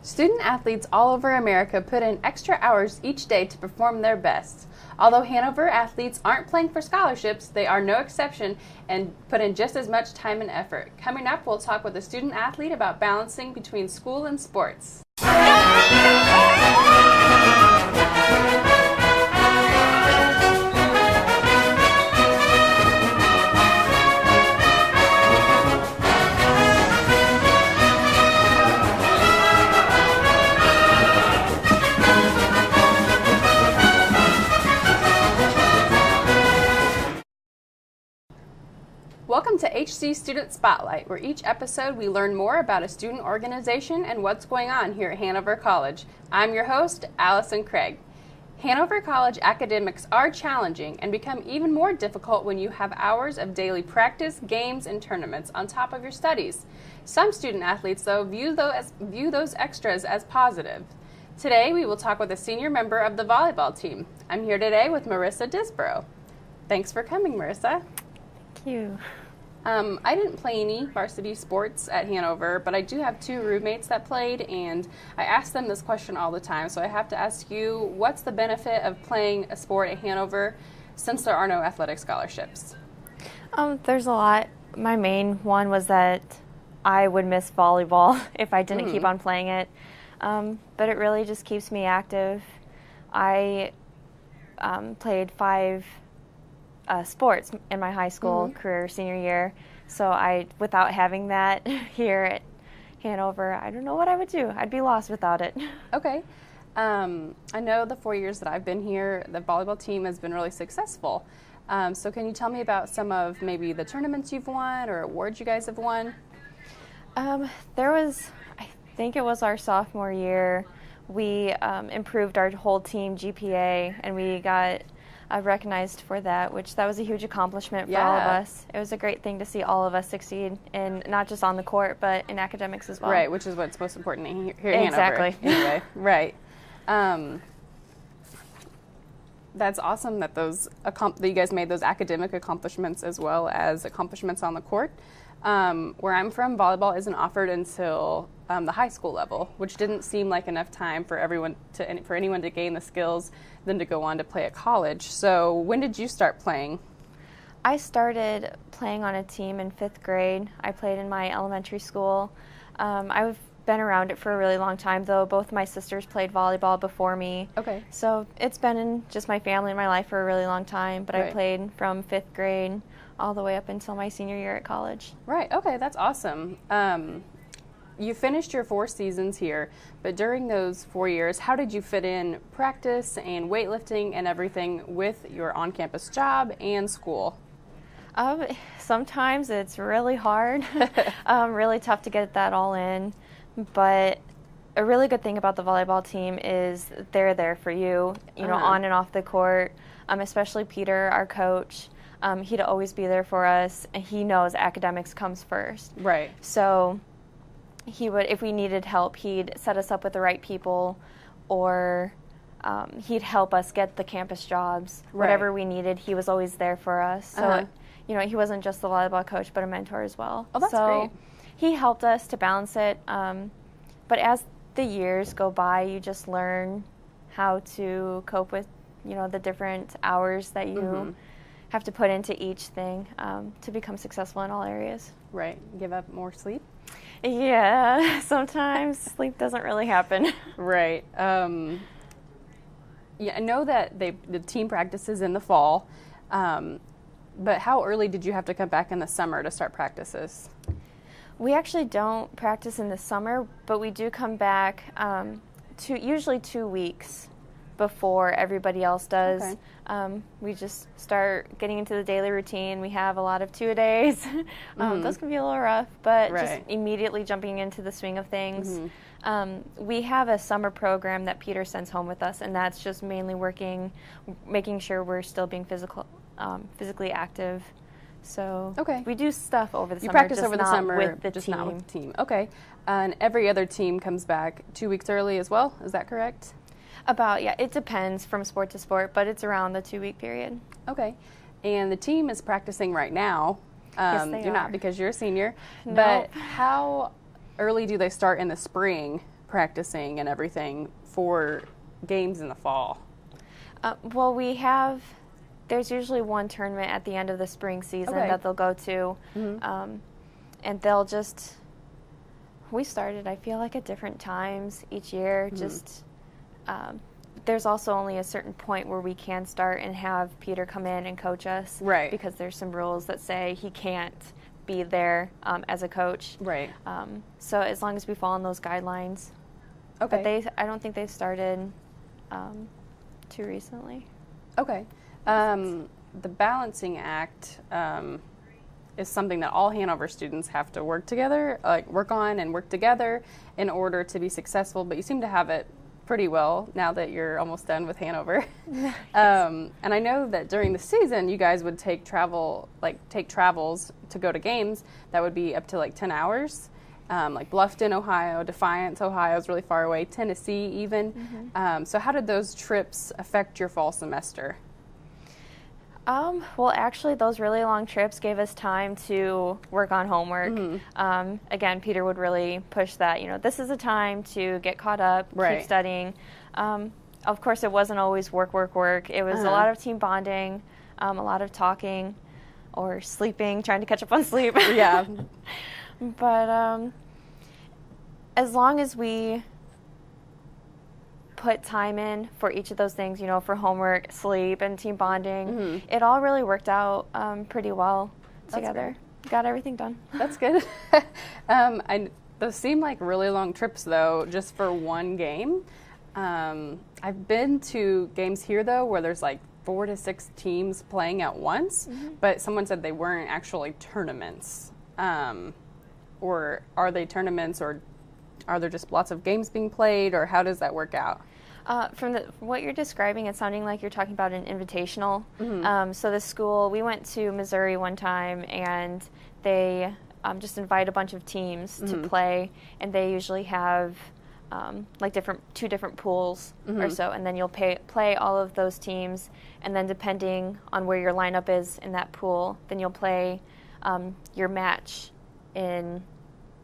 Student athletes all over America put in extra hours each day to perform their best. Although Hanover athletes aren't playing for scholarships, they are no exception and put in just as much time and effort. Coming up, we'll talk with a student athlete about balancing between school and sports. Welcome to HC Student Spotlight, where each episode we learn more about a student organization and what's going on here at Hanover College. I'm your host, Allison Craig. Hanover College academics are challenging and become even more difficult when you have hours of daily practice, games, and tournaments on top of your studies. Some student athletes, though, view those extras as positive. Today, we will talk with a senior member of the volleyball team. I'm here today with Marissa Disborough. Thanks for coming, Marissa. Thank you. I didn't play any varsity sports at Hanover, but I do have two roommates that played, and I ask them this question all the time. So I have to ask you, what's the benefit of playing a sport at Hanover since there are no athletic scholarships? There's a lot. My main one was that I would miss volleyball if I didn't keep on playing it, but it really just keeps me active. I played 5 sports in my high school career senior year, so without having that here at Hanover, I don't know what I would do. I'd be lost without it. Okay. I know the 4 years that I've been here, the volleyball team has been really successful. So can you tell me about some of maybe the tournaments you've won or awards you guys have won? I think it was our sophomore year, we improved our whole team GPA, and we got recognized for that, that was a huge accomplishment for all of us. It was a great thing to see all of us succeed, and not just on the court, but in academics as well. Right, which is what's most important here at Exactly. Hanover. Anyway, right. That's awesome that that you guys made those academic accomplishments as well as accomplishments on the court. Where I'm from, volleyball isn't offered until the high school level, which didn't seem like enough time for anyone to gain the skills then to go on to play at college. So when did you start playing? I started playing on a team in 5th grade. I played in my elementary school. I've been around it for a really long time, though. Both my sisters played volleyball before me. Okay. So it's been in just my family and my life for a really long time, but I played from 5th grade all the way up until my senior year at college. Right. Okay, that's awesome. You finished your 4 seasons here, but during those 4 years, how did you fit in practice and weightlifting and everything with your on-campus job and school? Sometimes it's really hard, really tough to get that all in, but a really good thing about the volleyball team is they're there for you, know, on and off the court, especially Peter, our coach. He'd always be there for us, and he knows academics comes first. Right. So he would, if we needed help, he'd set us up with the right people, or he'd help us get the campus jobs. Whatever we needed, he was always there for us. So, he wasn't just the volleyball coach, but a mentor as well. Oh, that's great. He helped us to balance it. But as the years go by, you just learn how to cope with, the different hours that you have to put into each thing to become successful in all areas. Right. Give up more sleep? Yeah, sometimes sleep doesn't really happen. Right. I know that the team practices in the fall, but how early did you have to come back in the summer to start practices? We actually don't practice in the summer, but we do come back usually 2 weeks before everybody else does. Okay. We just start getting into the daily routine. We have a lot of 2-a-days. Those can be a little rough, but just immediately jumping into the swing of things. We have a summer program that Peter sends home with us, and that's just mainly making sure we're still being physically active. So we do stuff over the summer. You practice over the summer, with the just team. Not with the team. Okay. And every other team comes back 2 weeks early as well. Is that correct? It depends from sport to sport, but it's around the 2-week period. Okay. And the team is practicing right now. Yes, they You're are. not because you're a senior. No. But how early do they start in the spring practicing and everything for games in the fall? Well, there's usually one tournament at the end of the spring season that they'll go to, and they'll just, we started, I feel like, at different times each year. Just there's also only a certain point where we can start and have Peter come in and coach us, right? Because there's some rules that say he can't be there as a coach, right? So as long as we follow those guidelines. Okay. But I don't think they started too recently. Okay. The balancing act is something that all Hanover students have to work on and work together in order to be successful, but you seem to have it pretty well now that you're almost done with Hanover. Yes. And I know that during the season you guys would take travels to go to games that would be up to like 10 hours. Like Bluffton, Ohio, Defiance, Ohio is really far away, Tennessee even. So how did those trips affect your fall semester? Well, actually, those really long trips gave us time to work on homework. Again, Peter would really push that, this is a time to get caught up, keep studying. Of course, it wasn't always work. It was a lot of team bonding, a lot of talking or sleeping, trying to catch up on sleep. Yeah. But as long as we put time in for each of those things, for homework, sleep, and team bonding, it all really worked out pretty well together. Got everything done. That's good. Those seem like really long trips, though, just for one game. I've been to games here, though, where there's like 4 to 6 teams playing at once, but someone said they weren't actually tournaments. Or are they tournaments, or are there just lots of games being played, or how does that work out? From what you're describing, it's sounding like you're talking about an invitational. So the school, we went to Missouri one time, and they just invite a bunch of teams to play, and they usually have like 2 different pools or so, and then you'll play all of those teams, and then depending on where your lineup is in that pool, then you'll play your match in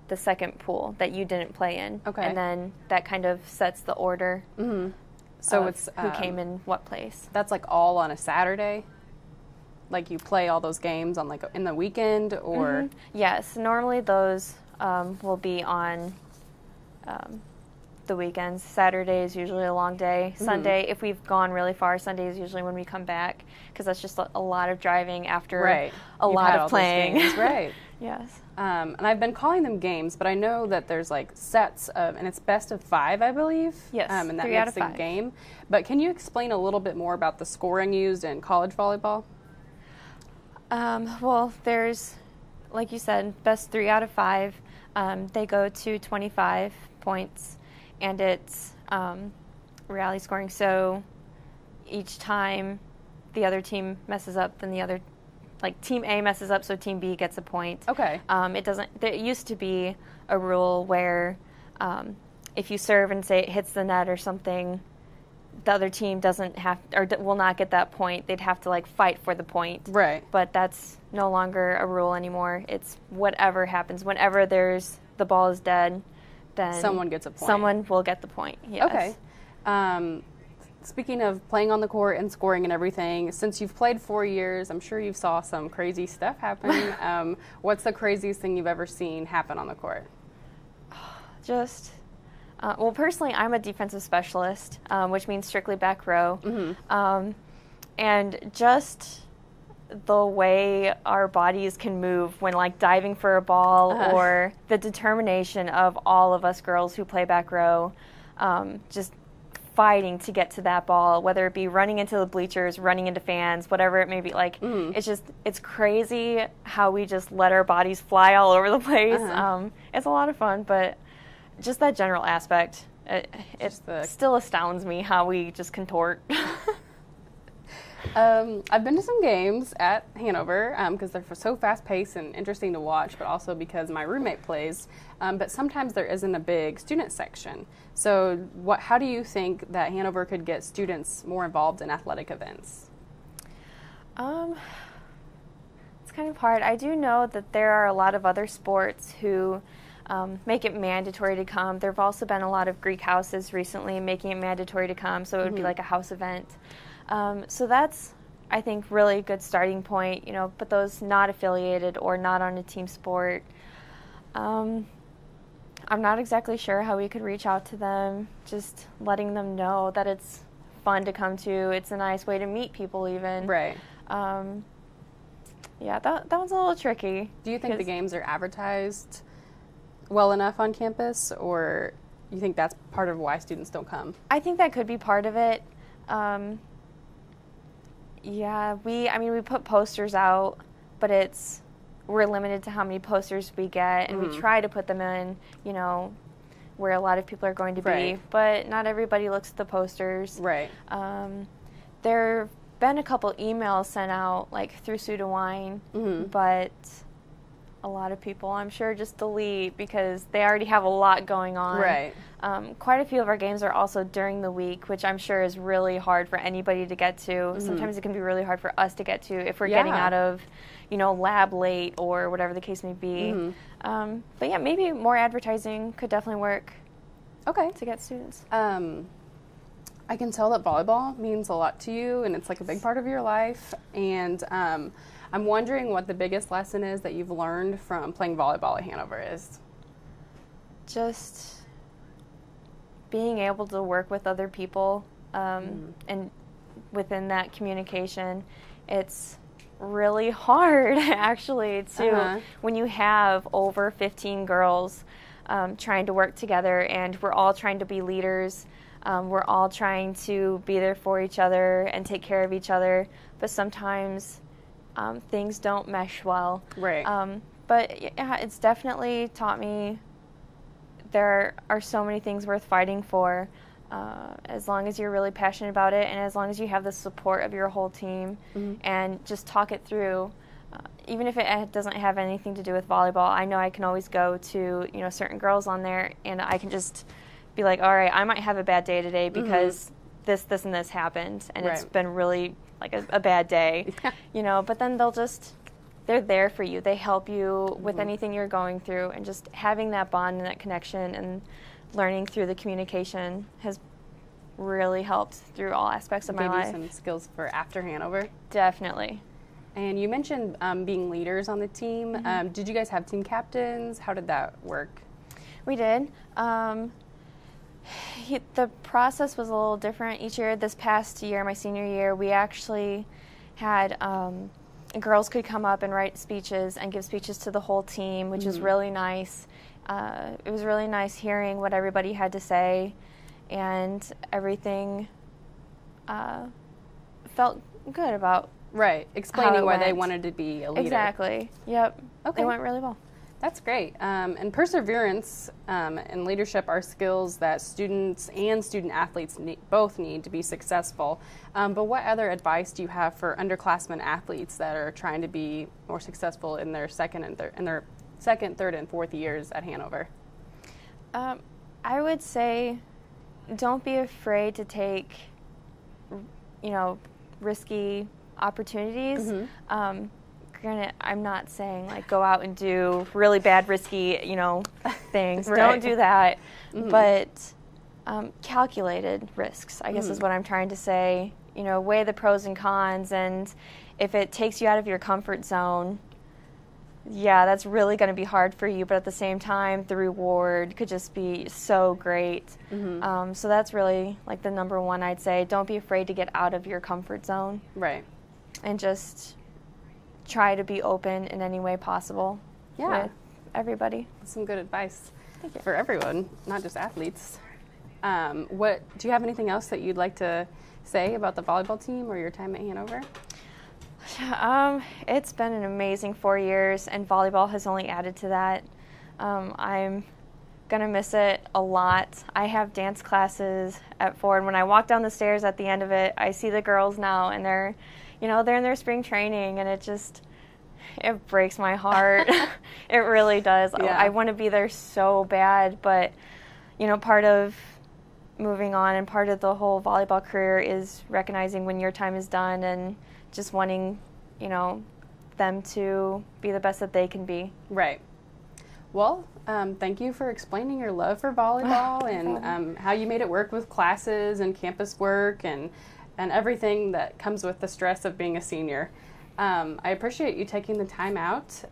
the second pool that you didn't play in. Okay. And then that kind of sets the order so it's who came in what place. That's like all on a Saturday? Like you play all those games on like in the weekend, or? Yes, normally those will be on the weekends. Saturday is usually a long day. Sunday, if we've gone really far, Sunday is usually when we come back, because that's just a lot of driving after a lot of playing. Right. Yes. And I've been calling them games, but I know that there's like sets of, and it's best of 5, I believe. Yes. And that makes a game. But can you explain a little bit more about the scoring used in college volleyball? Well, there's, like you said, best 3 out of 5. They go to 25 points, and it's rally scoring. So each time the other team messes up, then the other, like Team A messes up, so Team B gets a point. Okay. There used to be a rule where if you serve and say it hits the net or something, the other team doesn't have, or will not get that point. They'd have to like fight for the point. Right. But that's no longer a rule anymore. It's whatever happens. Whenever the ball is dead, then someone gets a point. Someone will get the point. Yes. Okay. Speaking of playing on the court and scoring and everything, since you've played 4 years, I'm sure you saw some crazy stuff happen. What's the craziest thing you've ever seen happen on the court? Just, well, personally, I'm a defensive specialist, which means strictly back row. And just the way our bodies can move when like diving for a ball, or the determination of all of us girls who play back row, just fighting to get to that ball, whether it be running into the bleachers, running into fans, whatever it may be. Like, it's crazy how we just let our bodies fly all over the place. It's a lot of fun, but just that general aspect, it still astounds me how we just contort. I've been to some games at Hanover because they're so fast-paced and interesting to watch, but also because my roommate plays. But sometimes there isn't a big student section. So how do you think that Hanover could get students more involved in athletic events? It's kind of hard. I do know that there are a lot of other sports who make it mandatory to come. There have also been a lot of Greek houses recently making it mandatory to come, so it would be like a house event. So that's, I think, really a good starting point, but those not affiliated or not on a team sport, I'm not exactly sure how we could reach out to them, just letting them know that it's fun to come to. It's a nice way to meet people even. Right. Yeah, that one's a little tricky. Do you think the games are advertised well enough on campus, or you think that's part of why students don't come? I think that could be part of it. Yeah, we put posters out, but we're limited to how many posters we get, and we try to put them in, where a lot of people are going to be, but not everybody looks at the posters. Right. There have been a couple emails sent out, like through Sudowine, but a lot of people, I'm sure, just delete because they already have a lot going on. Right. Quite a few of our games are also during the week, which I'm sure is really hard for anybody to get to. Sometimes it can be really hard for us to get to if we're getting out of, lab late or whatever the case may be. But yeah, maybe more advertising could definitely work. Okay. To get students. I can tell that volleyball means a lot to you, and it's like a big part of your life. And I'm wondering what the biggest lesson is that you've learned from playing volleyball at Hanover is. Just being able to work with other people, and within that communication, it's really hard actually when you have over 15 girls trying to work together, and we're all trying to be leaders. We're all trying to be there for each other and take care of each other, but sometimes things don't mesh well. Right. But yeah, it's definitely taught me there are so many things worth fighting for, as long as you're really passionate about it, and as long as you have the support of your whole team, and just talk it through. Even if it doesn't have anything to do with volleyball, I know I can always go to certain girls on there, and I can just be like, all right, I might have a bad day today because this, and this happened, and it's been really like a bad day, but then they're there for you. They help you with anything you're going through, and just having that bond and that connection and learning through the communication has really helped through all aspects of my life. Gave you some skills for after Hanover? Definitely. And you mentioned being leaders on the team. Did you guys have team captains? How did that work? We did. The process was a little different each year. This past year, my senior year, we actually had girls could come up and write speeches and give speeches to the whole team, which is really nice. It was really nice hearing what everybody had to say, and everything felt good about explaining why they wanted to be a leader. Exactly. Yep. Okay. It went really well. That's great. And perseverance and leadership are skills that students and student athletes both need to be successful. But what other advice do you have for underclassmen athletes that are trying to be more successful in their second, third, and fourth years at Hanover? I would say don't be afraid to take, risky opportunities. Granted, I'm not saying like go out and do really bad, risky, things. Don't do that. But calculated risks, I guess, is what I'm trying to say. Weigh the pros and cons, and if it takes you out of your comfort zone, yeah, that's really going to be hard for you. But at the same time, the reward could just be so great. So that's really like the number one I'd say. Don't be afraid to get out of your comfort zone. Right. And just try to be open in any way possible with everybody. That's some good advice Thank you. For everyone, not just athletes. Do you have anything else that you'd like to say about the volleyball team or your time at Hanover? It's been an amazing 4 years, and volleyball has only added to that. I'm going to miss it a lot. I have dance classes at 4, and when I walk down the stairs at the end of it, I see the girls now, and they're in their spring training, and it breaks my heart. It really does. Yeah. I want to be there so bad, but, part of moving on and part of the whole volleyball career is recognizing when your time is done and just wanting, them to be the best that they can be. Right. Well, thank you for explaining your love for volleyball and how you made it work with classes and campus work and everything that comes with the stress of being a senior. I appreciate you taking the time out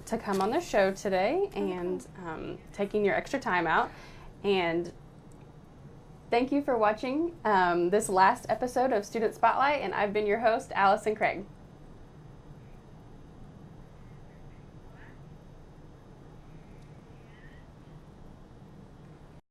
to come on the show today and taking your extra time out. And thank you for watching this last episode of Student Spotlight, and I've been your host, Allison Craig.